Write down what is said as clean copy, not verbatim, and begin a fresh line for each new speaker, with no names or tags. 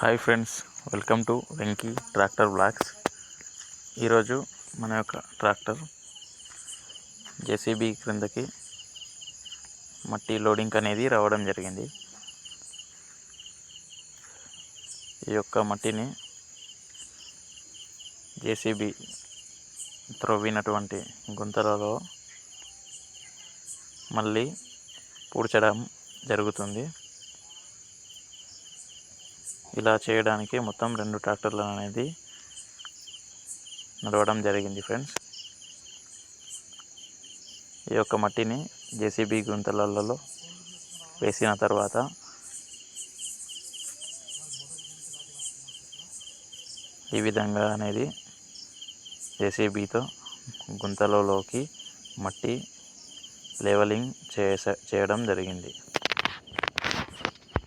Hi friends, welcome to Venky tractor blogs. ఈరోజు మన యొక్క ట్రాక్టర్ జేసీబీ క్రిందకి మట్టి లోడింగ్ అనేది రావడం జరిగింది. ఈ యొక్క మట్టిని జేసీబీ త్రవ్వినటువంటి గుంతలలో మళ్ళీ పూడ్చడం జరుగుతుంది. ఇలా చేయడానికి మొత్తం 2 ట్రాక్టర్లు అనేది నడవడం జరిగింది ఫ్రెండ్స్. ఈ యొక్క మట్టిని జేసీబీ గుంతలలో వేసిన తర్వాత ఈ విధంగా అనేది జేసీబీతో గుంతలలోకి మట్టి లెవెలింగ్ చేయడం జరిగింది.